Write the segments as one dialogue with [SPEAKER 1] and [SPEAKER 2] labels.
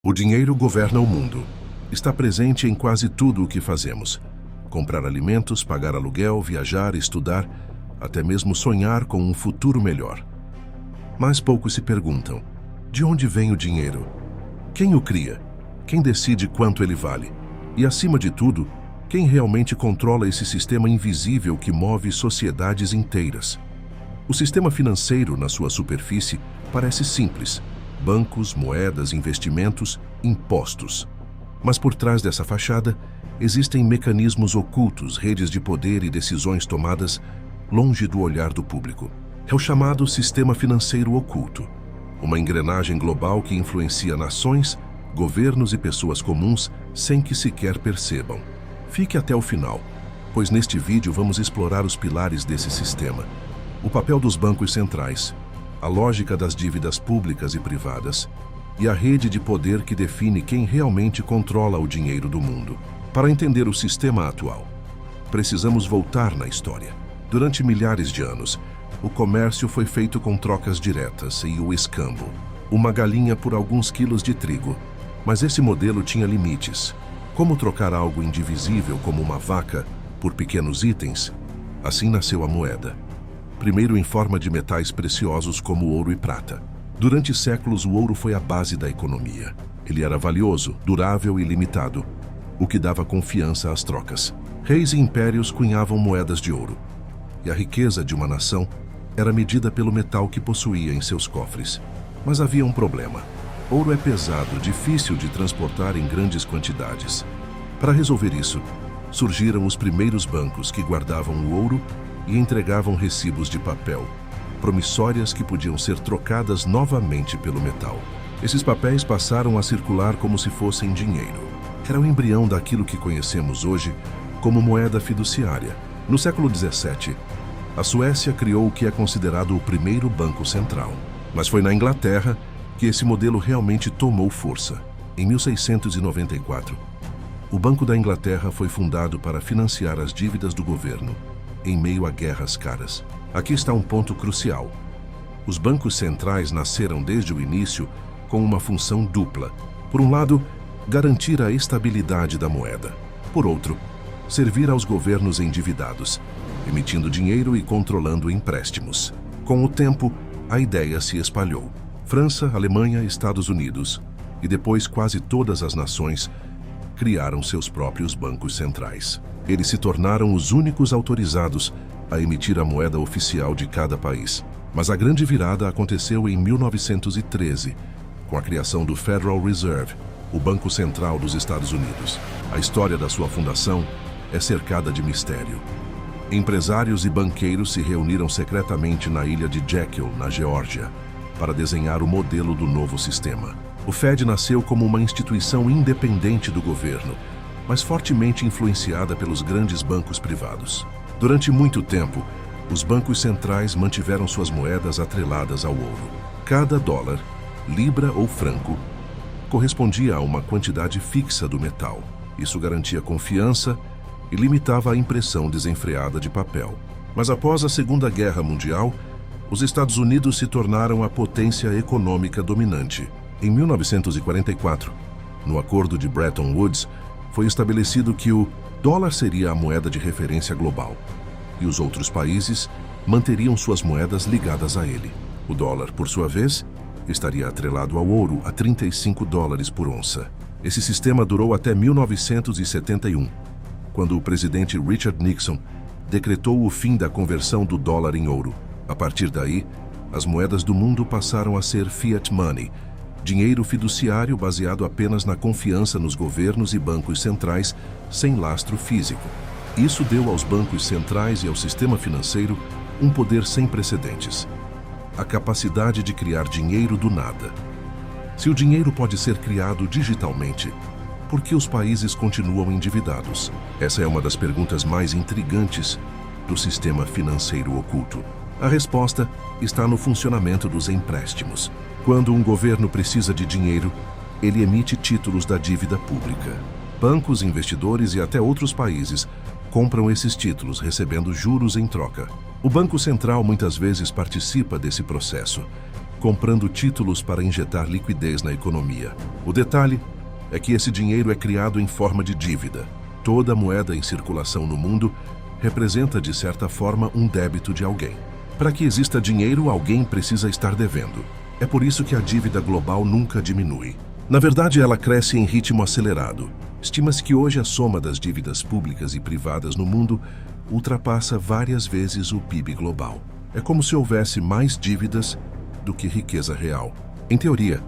[SPEAKER 1] O dinheiro governa o mundo. Está presente em quase tudo o que fazemos. Comprar alimentos, pagar aluguel, viajar, estudar, até mesmo sonhar com um futuro melhor. Mas poucos se perguntam: de onde vem o dinheiro? Quem o cria? Quem decide quanto ele vale? E, acima de tudo, quem realmente controla esse sistema invisível que move sociedades inteiras? O sistema financeiro, na sua superfície, parece simples: bancos, moedas, investimentos, impostos. Mas por trás dessa fachada, existem mecanismos ocultos, redes de poder e decisões tomadas longe do olhar do público. É o chamado sistema financeiro oculto, uma engrenagem global que influencia nações, governos e pessoas comuns sem que sequer percebam. Fique até o final, pois neste vídeo vamos explorar os pilares desse sistema: o papel dos bancos centrais, a lógica das dívidas públicas e privadas, e a rede de poder que define quem realmente controla o dinheiro do mundo. Para entender o sistema atual, precisamos voltar na história. Durante milhares de anos, o comércio foi feito com trocas diretas e o escambo, uma galinha por alguns quilos de trigo. Mas esse modelo tinha limites. Como trocar algo indivisível como uma vaca por pequenos itens? Assim nasceu a moeda. Primeiro em forma de metais preciosos como ouro e prata. Durante séculos, o ouro foi a base da economia. Ele era valioso, durável e limitado, o que dava confiança às trocas. Reis e impérios cunhavam moedas de ouro, e a riqueza de uma nação era medida pelo metal que possuía em seus cofres. Mas havia um problema: ouro é pesado, difícil de transportar em grandes quantidades. Para resolver isso, surgiram os primeiros bancos que guardavam o ouro e entregavam recibos de papel, promissórias que podiam ser trocadas novamente pelo metal. Esses papéis passaram a circular como se fossem dinheiro. Era o embrião daquilo que conhecemos hoje como moeda fiduciária. No século XVII, a Suécia criou o que é considerado o primeiro banco central. Mas foi na Inglaterra que esse modelo realmente tomou força. Em 1694, o Banco da Inglaterra foi fundado para financiar as dívidas do governo em meio a guerras caras. Aqui está um ponto crucial: os bancos centrais nasceram desde o início com uma função dupla. Por um lado, garantir a estabilidade da moeda. Por outro, servir aos governos endividados, emitindo dinheiro e controlando empréstimos. Com o tempo, a ideia se espalhou. França, Alemanha, Estados Unidos e depois quase todas as nações criaram seus próprios bancos centrais. Eles se tornaram os únicos autorizados a emitir a moeda oficial de cada país. Mas a grande virada aconteceu em 1913, com a criação do Federal Reserve, o Banco Central dos Estados Unidos. A história da sua fundação é cercada de mistério. Empresários e banqueiros se reuniram secretamente na ilha de Jekyll, na Geórgia, para desenhar o modelo do novo sistema. O Fed nasceu como uma instituição independente do governo, mas fortemente influenciada pelos grandes bancos privados. Durante muito tempo, os bancos centrais mantiveram suas moedas atreladas ao ouro. Cada dólar, libra ou franco, correspondia a uma quantidade fixa do metal. Isso garantia confiança e limitava a impressão desenfreada de papel. Mas após a Segunda Guerra Mundial, os Estados Unidos se tornaram a potência econômica dominante. Em 1944, no Acordo de Bretton Woods, foi estabelecido que o dólar seria a moeda de referência global, e os outros países manteriam suas moedas ligadas a ele. O dólar, por sua vez, estaria atrelado ao ouro a 35 dólares por onça. Esse sistema durou até 1971, quando o presidente Richard Nixon decretou o fim da conversão do dólar em ouro. A partir daí, as moedas do mundo passaram a ser fiat money, dinheiro fiduciário baseado apenas na confiança nos governos e bancos centrais, sem lastro físico. Isso deu aos bancos centrais e ao sistema financeiro um poder sem precedentes: a capacidade de criar dinheiro do nada. Se o dinheiro pode ser criado digitalmente, por que os países continuam endividados? Essa é uma das perguntas mais intrigantes do sistema financeiro oculto. A resposta está no funcionamento dos empréstimos. Quando um governo precisa de dinheiro, ele emite títulos da dívida pública. Bancos, investidores e até outros países compram esses títulos, recebendo juros em troca. O Banco Central muitas vezes participa desse processo, comprando títulos para injetar liquidez na economia. O detalhe é que esse dinheiro é criado em forma de dívida. Toda moeda em circulação no mundo representa, de certa forma, um débito de alguém. Para que exista dinheiro, alguém precisa estar devendo. É por isso que a dívida global nunca diminui. Na verdade, ela cresce em ritmo acelerado. Estima-se que hoje a soma das dívidas públicas e privadas no mundo ultrapassa várias vezes o PIB global. É como se houvesse mais dívidas do que riqueza real. Em teoria,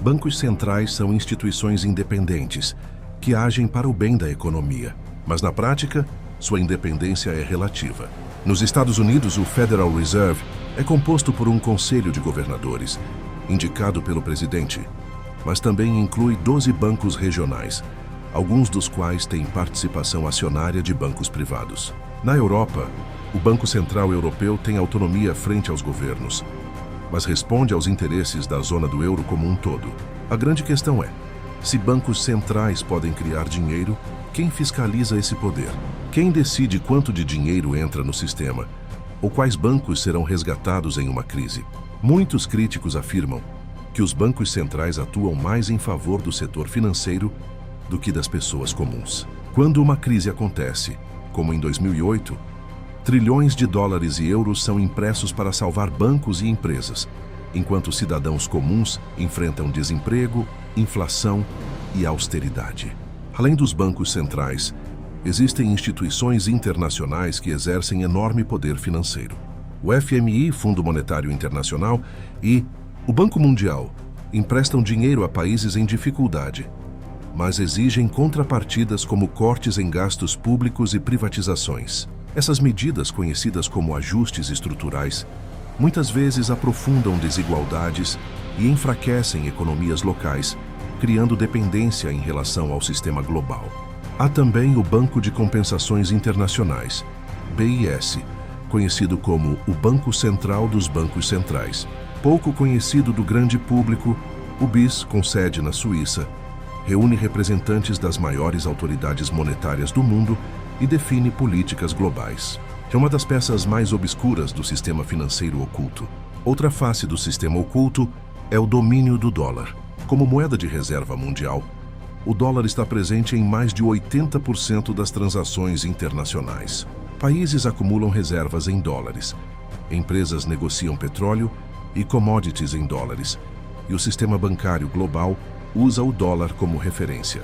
[SPEAKER 1] bancos centrais são instituições independentes que agem para o bem da economia, mas na prática, sua independência é relativa. Nos Estados Unidos, o Federal Reserve é composto por um conselho de governadores, indicado pelo presidente, mas também inclui 12 bancos regionais, alguns dos quais têm participação acionária de bancos privados. Na Europa, o Banco Central Europeu tem autonomia frente aos governos, mas responde aos interesses da zona do euro como um todo. A grande questão é, se bancos centrais podem criar dinheiro, quem fiscaliza esse poder? Quem decide quanto de dinheiro entra no sistema? Ou quais bancos serão resgatados em uma crise? Muitos críticos afirmam que os bancos centrais atuam mais em favor do setor financeiro do que das pessoas comuns. Quando uma crise acontece, como em 2008, trilhões de dólares e euros são impressos para salvar bancos e empresas, enquanto cidadãos comuns enfrentam desemprego, inflação e austeridade. Além dos bancos centrais, existem instituições internacionais que exercem enorme poder financeiro. O FMI, Fundo Monetário Internacional, e o Banco Mundial emprestam dinheiro a países em dificuldade, mas exigem contrapartidas como cortes em gastos públicos e privatizações. Essas medidas, conhecidas como ajustes estruturais, muitas vezes aprofundam desigualdades e enfraquecem economias locais, criando dependência em relação ao sistema global. Há também o Banco de Compensações Internacionais, BIS, conhecido como o Banco Central dos Bancos Centrais. Pouco conhecido do grande público, o BIS, com sede na Suíça, reúne representantes das maiores autoridades monetárias do mundo e define políticas globais. É uma das peças mais obscuras do sistema financeiro oculto. Outra face do sistema oculto é o domínio do dólar. Como moeda de reserva mundial, o dólar está presente em mais de 80% das transações internacionais. Países acumulam reservas em dólares, empresas negociam petróleo e commodities em dólares, e o sistema bancário global usa o dólar como referência.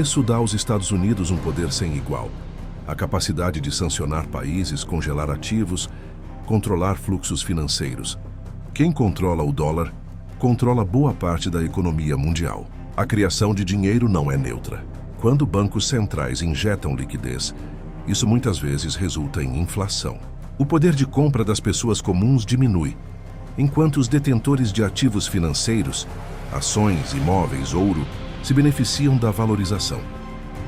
[SPEAKER 1] Isso dá aos Estados Unidos um poder sem igual. A capacidade de sancionar países, congelar ativos, controlar fluxos financeiros. Quem controla o dólar, controla boa parte da economia mundial. A criação de dinheiro não é neutra. Quando bancos centrais injetam liquidez, isso muitas vezes resulta em inflação. O poder de compra das pessoas comuns diminui, enquanto os detentores de ativos financeiros, ações, imóveis, ouro, se beneficiam da valorização.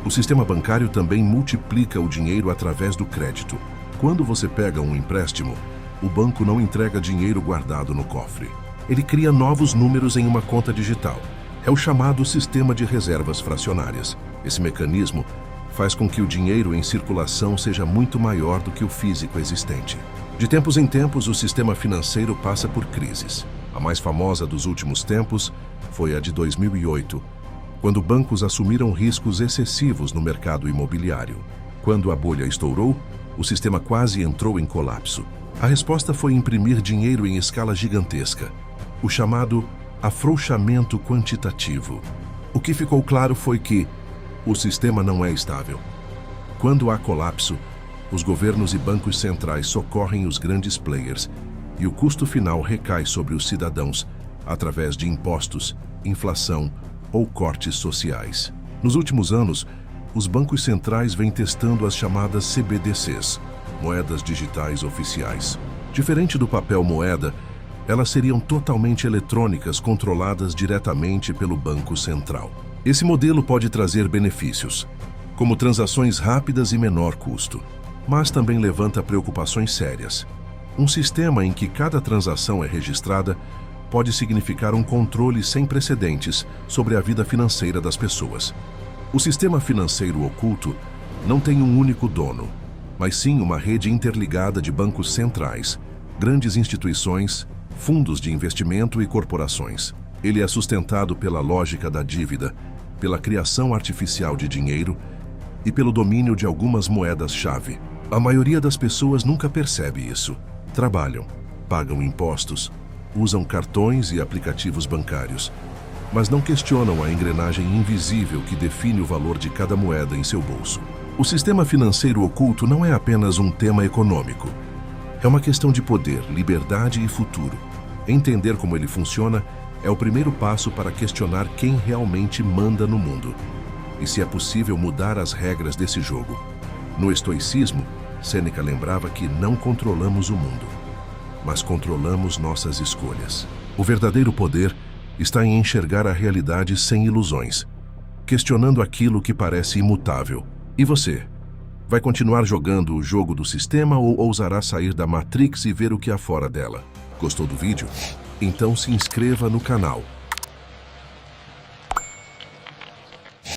[SPEAKER 1] O sistema bancário também multiplica o dinheiro através do crédito. Quando você pega um empréstimo, o banco não entrega dinheiro guardado no cofre. Ele cria novos números em uma conta digital. É o chamado sistema de reservas fracionárias. Esse mecanismo faz com que o dinheiro em circulação seja muito maior do que o físico existente. De tempos em tempos, o sistema financeiro passa por crises. A mais famosa dos últimos tempos foi a de 2008, quando bancos assumiram riscos excessivos no mercado imobiliário. Quando a bolha estourou, o sistema quase entrou em colapso. A resposta foi imprimir dinheiro em escala gigantesca, o chamado afrouxamento quantitativo. O que ficou claro foi que o sistema não é estável. Quando há colapso, os governos e bancos centrais socorrem os grandes players e o custo final recai sobre os cidadãos através de impostos, inflação ou cortes sociais. Nos últimos anos, os bancos centrais vêm testando as chamadas CBDCs, moedas digitais oficiais. Diferente do papel moeda, elas seriam totalmente eletrônicas, controladas diretamente pelo Banco Central. Esse modelo pode trazer benefícios, como transações rápidas e menor custo, mas também levanta preocupações sérias. Um sistema em que cada transação é registrada pode significar um controle sem precedentes sobre a vida financeira das pessoas. O sistema financeiro oculto não tem um único dono, mas sim uma rede interligada de bancos centrais, grandes instituições fundos de investimento e corporações. Ele é sustentado pela lógica da dívida, pela criação artificial de dinheiro e pelo domínio de algumas moedas-chave. A maioria das pessoas nunca percebe isso. Trabalham, pagam impostos, usam cartões e aplicativos bancários, mas não questionam a engrenagem invisível que define o valor de cada moeda em seu bolso. O sistema financeiro oculto não é apenas um tema econômico. É uma questão de poder, liberdade e futuro. Entender como ele funciona é o primeiro passo para questionar quem realmente manda no mundo e se é possível mudar as regras desse jogo. No estoicismo, Sêneca lembrava que não controlamos o mundo, mas controlamos nossas escolhas. O verdadeiro poder está em enxergar a realidade sem ilusões, questionando aquilo que parece imutável. E você? Vai continuar jogando o jogo do sistema ou ousará sair da Matrix e ver o que há fora dela? Gostou do vídeo? Então se inscreva no canal